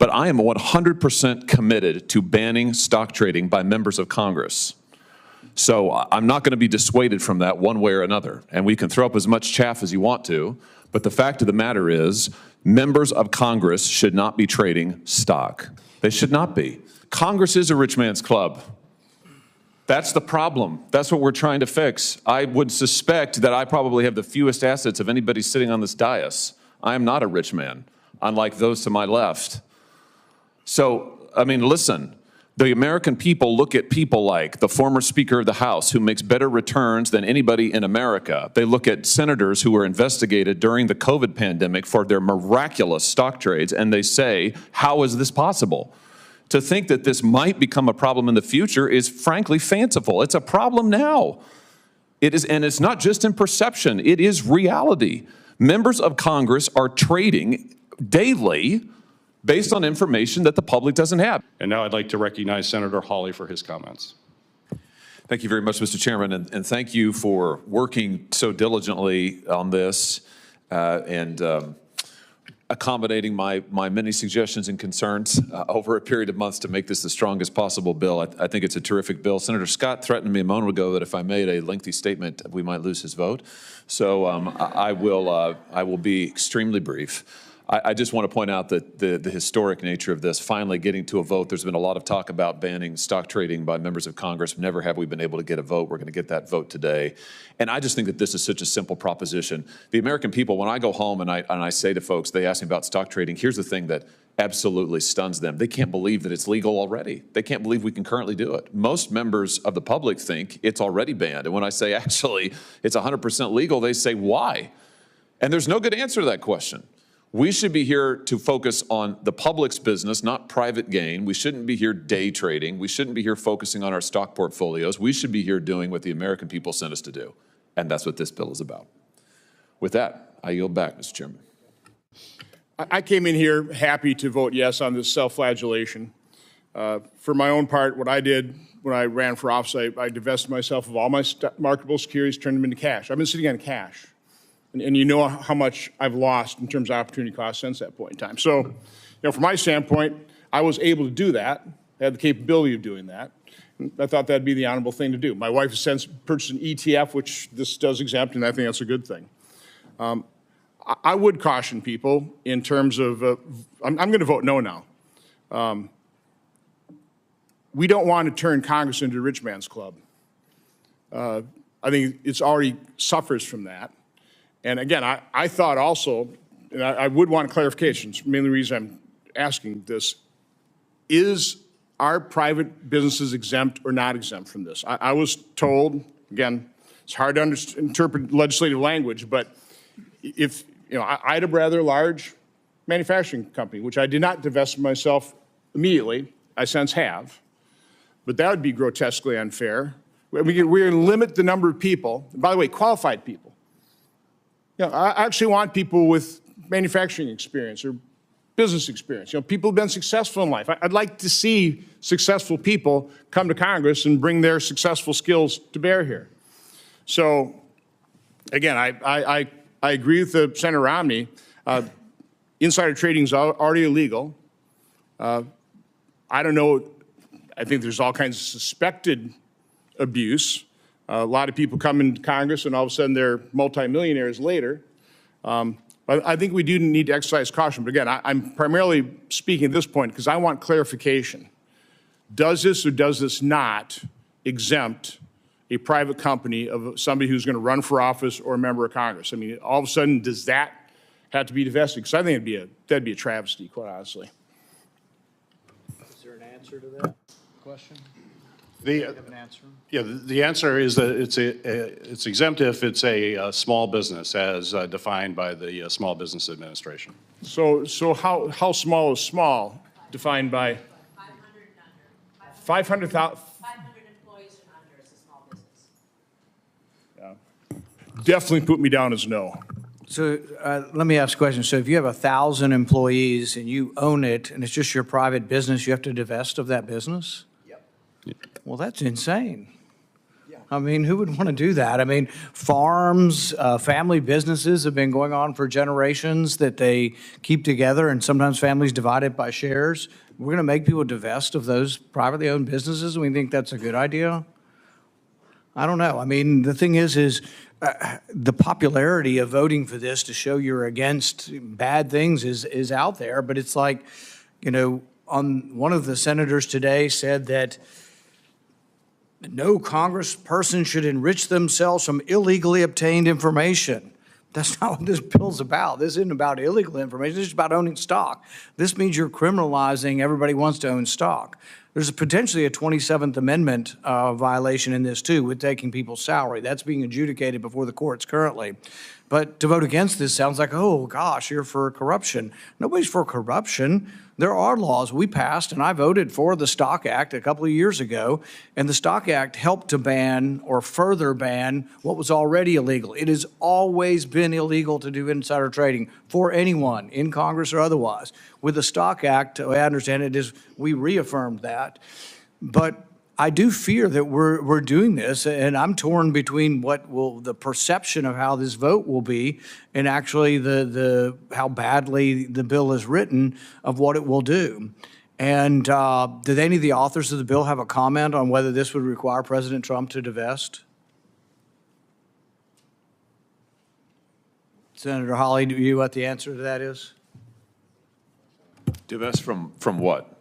but I am 100% committed to banning stock trading by members of Congress. So I'm not going to be dissuaded from that one way or another. And we can throw up as much chaff as you want to, but the fact of the matter is members of Congress should not be trading stock. They should not be. Congress is a rich man's club. That's the problem. That's what we're trying to fix. I would suspect that I probably have the fewest assets of anybody sitting on this dais. I am not a rich man, unlike those to my left. So, I mean, listen, the American people look at people like the former Speaker of the House, who makes better returns than anybody in America. They look at senators who were investigated during the COVID pandemic for their miraculous stock trades, and they say, how is this possible? To think that this might become a problem in the future is frankly fanciful. It's a problem now. It is, and it's not just in perception, it is reality. Members of Congress are trading daily based on information that the public doesn't have. And now I'd like to recognize Senator Hawley for his comments. Thank you very much, Mr. Chairman, and thank you for working so diligently on this and accommodating my many suggestions and concerns over a period of months to make this the strongest possible bill. I think it's a terrific bill. Senator Scott threatened me a moment ago that if I made a lengthy statement, we might lose his vote. So I will be extremely brief. I just want to point out that the historic nature of this finally getting to a vote. There's been a lot of talk about banning stock trading by members of Congress. Never have we been able to get a vote. We're going to get that vote today. And I just think that this is such a simple proposition. The American people, when I go home and I say to folks, they ask me about stock trading, here's the thing that absolutely stuns them. They can't believe that it's legal already. They can't believe we can currently do it. Most members of the public think it's already banned. And when I say actually it's 100% legal, they say why? And there's no good answer to that question. We should be here to focus on the public's business, not private gain. We shouldn't be here day trading. We shouldn't be here focusing on our stock portfolios. We should be here doing what the American people sent us to do. And that's what this bill is about. With that, I yield back, Mr. Chairman. I came in here happy to vote yes on this self-flagellation. For my own part, what I did when I ran for office, I divested myself of all my marketable securities, turned them into cash. I've been sitting on cash. And you know how much I've lost in terms of opportunity cost since that point in time. So, from my standpoint, I was able to do that. I had the capability of doing that. And I thought that'd be the honorable thing to do. My wife has since purchased an ETF, which this does exempt, and I think that's a good thing. I would caution people in terms of, I'm going to vote no now. We don't want to turn Congress into a rich man's club. I think it's already suffers from that. And again, I thought also, and I would want clarification, it's mainly the reason I'm asking this, is are private businesses exempt or not exempt from this? I was told, again, it's hard to interpret legislative language, but if, I had a rather large manufacturing company, which I did not divest myself immediately, I since have, but that would be grotesquely unfair. We're going to limit the number of people, by the way, qualified people. I actually want people with manufacturing experience or business experience. People who've been successful in life. I'd like to see successful people come to Congress and bring their successful skills to bear here. So, again, I agree with Senator Romney. Insider trading is already illegal. I don't know. I think there's all kinds of suspected abuse. A lot of people come into Congress and all of a sudden they're multimillionaires later. But I think we do need to exercise caution. But again, I'm primarily speaking at this point because I want clarification. Does this or does this not exempt a private company of somebody who's going to run for office or a member of Congress? I mean, all of a sudden, does that have to be divested? Because I think that'd be a travesty, quite honestly. Is there an answer to that question? The answer is that it's exempt if it's a small business as defined by the Small Business Administration. So how small is small defined by? 500 and under. 500,000. 500 employees and under is a small business. Yeah. Definitely put me down as no. So let me ask a question. So if you have 1,000 employees and you own it and it's just your private business, you have to divest of that business? Yep. Well, that's insane. Yeah. I mean, who would want to do that? I mean, farms, family businesses have been going on for generations that they keep together, and sometimes families divide it by shares. We're going to make people divest of those privately owned businesses, and we think that's a good idea? I don't know. I mean, the thing is the popularity of voting for this to show you're against bad things is out there, but it's like, you know, one of the senators today said that no congressperson should enrich themselves from illegally obtained information. That's not what this bill's about. This isn't about illegal information. This is about owning stock. This means you're criminalizing everybody who wants to own stock. There's potentially a 27th Amendment violation in this too, with taking people's salary. That's being adjudicated before the courts currently. But to vote against this sounds like, oh gosh, you're for corruption. Nobody's for corruption. There are laws we passed, and I voted for the Stock Act a couple of years ago, and the Stock Act helped to ban or further ban what was already illegal. It has always been illegal to do insider trading for anyone in Congress or otherwise. With the Stock Act, I understand it is, we reaffirmed that. But I do fear that we're doing this, and I'm torn between what will the perception of how this vote will be, and actually the how badly the bill is written of what it will do. And did any of the authors of the bill have a comment on whether this would require President Trump to divest? Senator Hawley, do you know what the answer to that is? Divest from what?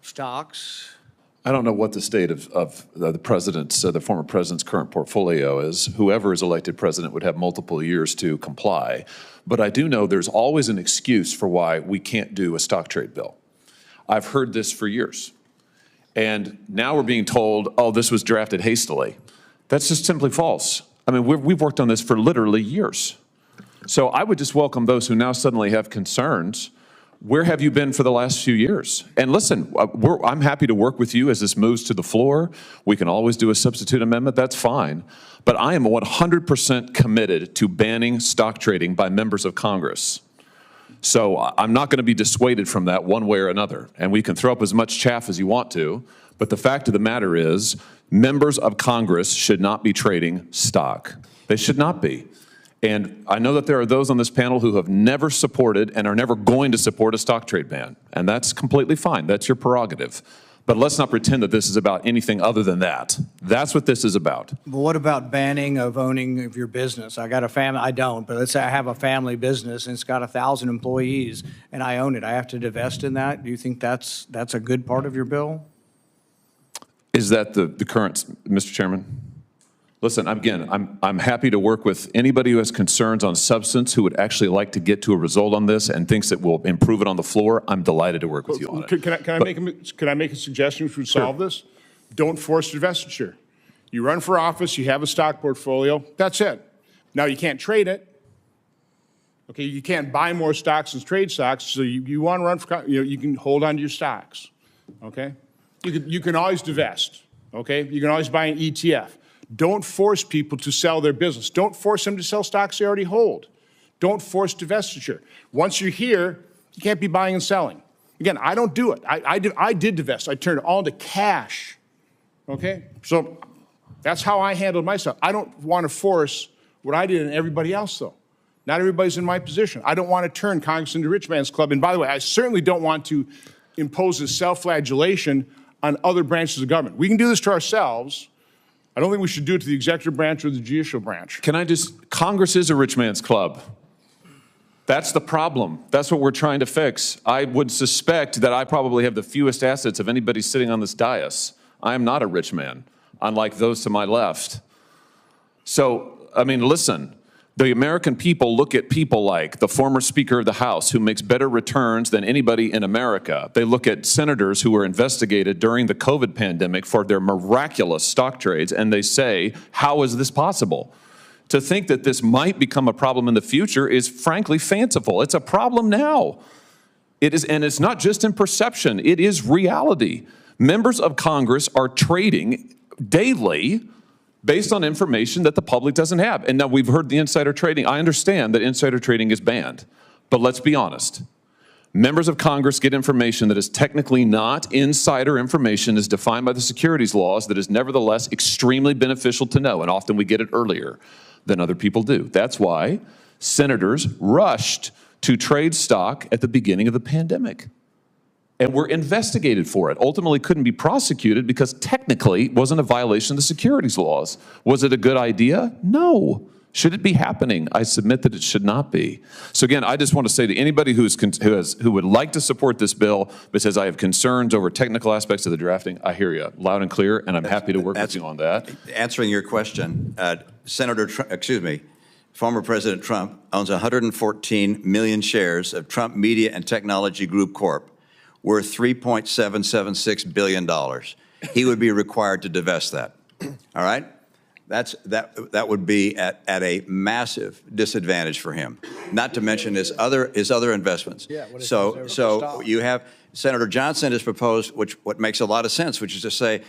Stocks. I don't know what the state of the president's, the former president's current portfolio is. Whoever is elected president would have multiple years to comply. But I do know there's always an excuse for why we can't do a stock trade bill. I've heard this for years. And now we're being told, oh, this was drafted hastily. That's just simply false. I mean, we've worked on this for literally years. So I would just welcome those who now suddenly have concerns. Where have you been for the last few years? And listen, I'm happy to work with you as this moves to the floor. We can always do a substitute amendment. That's fine. But I am 100% committed to banning stock trading by members of Congress. So I'm not going to be dissuaded from that one way or another. And we can throw up as much chaff as you want to. But the fact of the matter is, members of Congress should not be trading stock. They should not be. And I know that there are those on this panel who have never supported and are never going to support a stock trade ban. And that's completely fine. That's your prerogative. But let's not pretend that this is about anything other than that. That's what this is about. But what about banning of owning of your business? I got a family, I don't, but let's say I have a family business and it's got 1,000 employees and I own it. I have to divest in that? Do you think that's a good part of your bill? Is that the current, Mr. Chairman? Listen, again, I'm happy to work with anybody who has concerns on substance, who would actually like to get to a result on this and thinks it will improve it on the floor. I'm delighted to work with you on it. Can I make a suggestion which would solve this? Don't force divestiture. You run for office, you have a stock portfolio, that's it. Now you can't trade it. Okay, you can't buy more stocks and trade stocks, so you want to run for, you can hold on to your stocks. Okay? You can always divest. Okay? You can always buy an ETF. Don't force people to sell their business. Don't force them to sell stocks they already hold. Don't force divestiture. Once you're here, you can't be buying and selling. Again, I don't do it. I did divest. I turned it all into cash. Okay? So that's how I handled myself. I don't want to force what I did in everybody else, though. Not everybody's in my position. I don't want to turn Congress into rich man's club. And by the way, I certainly don't want to impose this self-flagellation on other branches of government. We can do this to ourselves. I don't think we should do it to the executive branch or the judicial branch. Can I just, Congress is a rich man's club. That's the problem. That's what we're trying to fix. I would suspect that I probably have the fewest assets of anybody sitting on this dais. I am not a rich man, unlike those to my left. So, I mean, listen, the American people look at people like the former Speaker of the House, who makes better returns than anybody in America. They look at senators who were investigated during the COVID pandemic for their miraculous stock trades, and they say, how is this possible? To think that this might become a problem in the future is frankly fanciful. It's a problem now. It is, and it's not just in perception, it is reality. Members of Congress are trading daily based on information that the public doesn't have. And now we've heard the insider trading. I understand that insider trading is banned, but let's be honest. Members of Congress get information that is technically not insider information as defined by the securities laws that is nevertheless extremely beneficial to know, and often we get it earlier than other people do. That's why senators rushed to trade stock at the beginning of the pandemic and were investigated for it. Ultimately couldn't be prosecuted because technically it wasn't a violation of the securities laws. Was it a good idea? No. Should it be happening? I submit that it should not be. So again, I just want to say to anybody who would like to support this bill but says I have concerns over technical aspects of the drafting, I hear you loud and clear, and I'm happy to work with you on that. Answering your question, former President Trump owns 114 million shares of Trump Media and Technology Group Corp., worth $3.776 billion. He would be required to divest that. All right? That would be at a massive disadvantage for him. Not to mention his other investments. Yeah, so you have Senator Johnson has proposed, what makes a lot of sense, which is to say,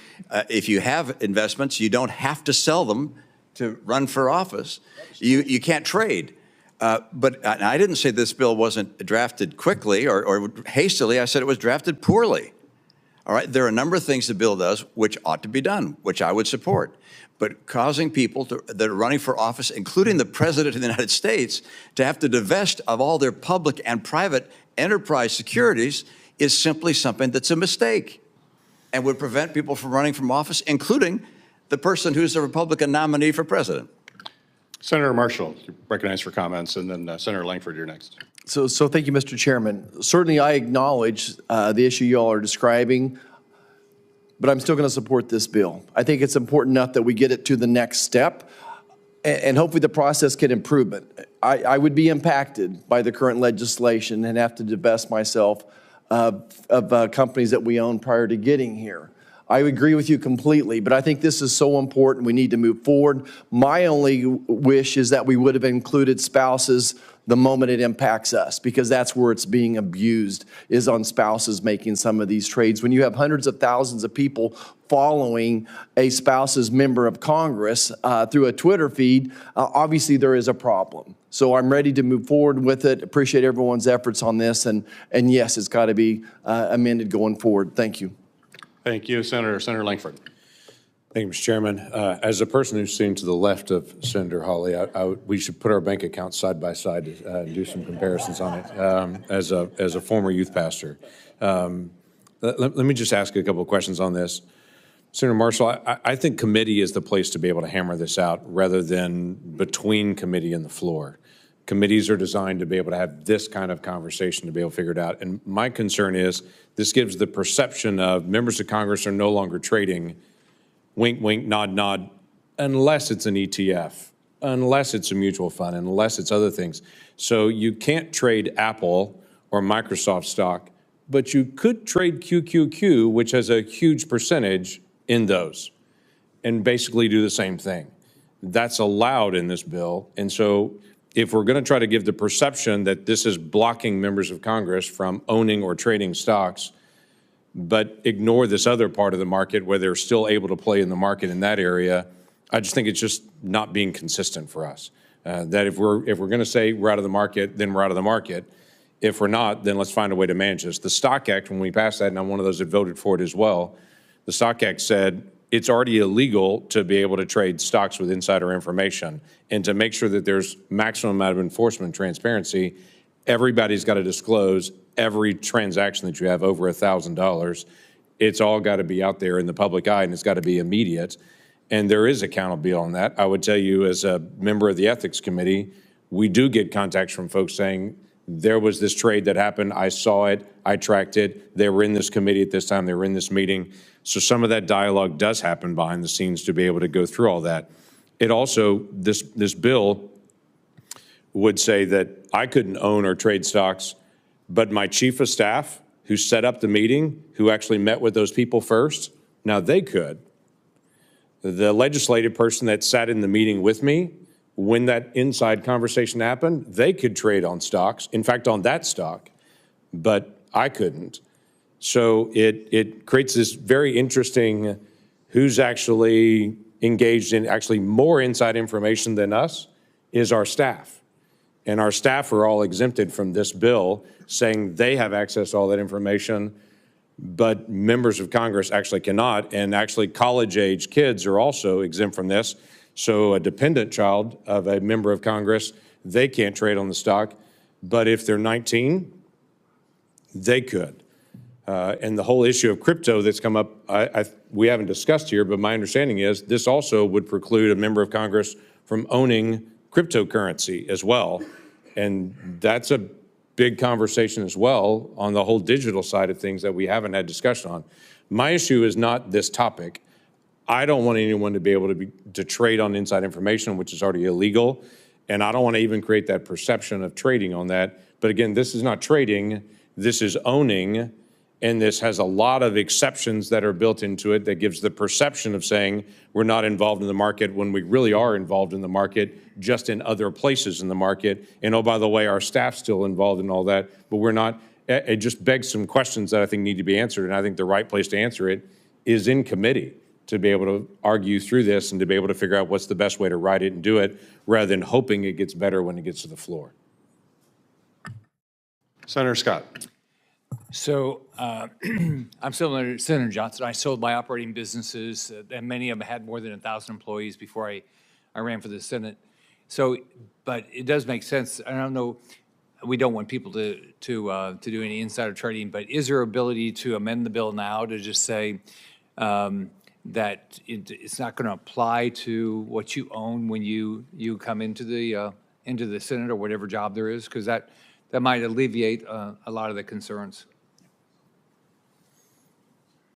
if you have investments, you don't have to sell them to run for office. You can't trade. But I didn't say this bill wasn't drafted quickly or hastily. I said it was drafted poorly. All right, there are a number of things the bill does which ought to be done, which I would support. But causing people that are running for office, including the President of the United States, to have to divest of all their public and private enterprise securities is simply something that's a mistake and would prevent people from running from office, including the person who's the Republican nominee for president. Senator Marshall, you're recognized for comments, and then Senator Langford, you're next. So thank you, Mr. Chairman. Certainly, I acknowledge the issue you all are describing, but I'm still going to support this bill. I think it's important enough that we get it to the next step, and hopefully the process can improve it. I would be impacted by the current legislation and have to divest myself of companies that we own prior to getting here. I agree with you completely, but I think this is so important. We need to move forward. My only wish is that we would have included spouses the moment it impacts us, because that's where it's being abused, is on spouses making some of these trades. When you have hundreds of thousands of people following a spouse's member of Congress through a Twitter feed, obviously there is a problem. So I'm ready to move forward with it. Appreciate everyone's efforts on this, and yes, it's got to be amended going forward. Thank you. Thank you, Senator Langford. Thank you, Mr. Chairman. As a person who's sitting to the left of Senator Hawley, we should put our bank accounts side by side and do some comparisons on it. As a former youth pastor, let me just ask a couple of questions on this. Senator Marshall, I think committee is the place to be able to hammer this out rather than between committee and the floor. Committees are designed to be able to have this kind of conversation to be able to figure it out. And my concern is this gives the perception of members of Congress are no longer trading, wink, wink, nod, nod, unless it's an ETF, unless it's a mutual fund, unless it's other things. So you can't trade Apple or Microsoft stock, but you could trade QQQ, which has a huge percentage in those, and basically do the same thing. That's allowed in this bill. And so if we're going to try to give the perception that this is blocking members of Congress from owning or trading stocks, but ignore this other part of the market where they're still able to play in the market in that area, I just think it's just not being consistent for us. That if we're going to say we're out of the market, then we're out of the market. If we're not, then let's find a way to manage this. The Stock Act, when we passed that, and I'm one of those that voted for it as well, the Stock Act said it's already illegal to be able to trade stocks with insider information. And to make sure that there's maximum amount of enforcement and transparency, everybody's got to disclose every transaction that you have over $1,000. It's all got to be out there in the public eye, and it's got to be immediate. And there is accountability on that. I would tell you, as a member of the Ethics Committee, we do get contacts from folks saying, there was this trade that happened, I saw it, I tracked it, they were in this committee at this time, they were in this meeting. So some of that dialogue does happen behind the scenes to be able to go through all that. It also, this bill would say that I couldn't own or trade stocks, but my chief of staff who set up the meeting, who actually met with those people first, now they could. The legislative person that sat in the meeting with me, when that inside conversation happened, they could trade on stocks, in fact, on that stock, but I couldn't. So it creates this very interesting who's actually engaged in actually more inside information than us is our staff. And our staff are all exempted from this bill, saying they have access to all that information, but members of Congress actually cannot. And actually, college-age kids are also exempt from this. So a dependent child of a member of Congress, they can't trade on the stock. But if they're 19, they could. And the whole issue of crypto that's come up, we haven't discussed here, but my understanding is this also would preclude a member of Congress from owning cryptocurrency as well. And that's a big conversation as well on the whole digital side of things that we haven't had discussion on. My issue is not this topic. I don't want anyone to be able to trade on inside information, which is already illegal. And I don't want to even create that perception of trading on that. But again, this is not trading, this is owning. And this has a lot of exceptions that are built into it that gives the perception of saying we're not involved in the market when we really are involved in the market, just in other places in the market. And oh, by the way, our staff's still involved in all that, but we're not. It just begs some questions that I think need to be answered. And I think the right place to answer it is in committee, to be able to argue through this and to be able to figure out what's the best way to write it and do it, rather than hoping it gets better when it gets to the floor. Senator Scott. So I'm similar to Senator Johnson. I sold my operating businesses, and many of them had more than 1,000 employees before I ran for the Senate. So, but it does make sense. I don't know. We don't want people to do any insider trading, but is there ability to amend the bill now to just say that it's not going to apply to what you own when you come into the Senate or whatever job there is? Because that might alleviate a lot of the concerns.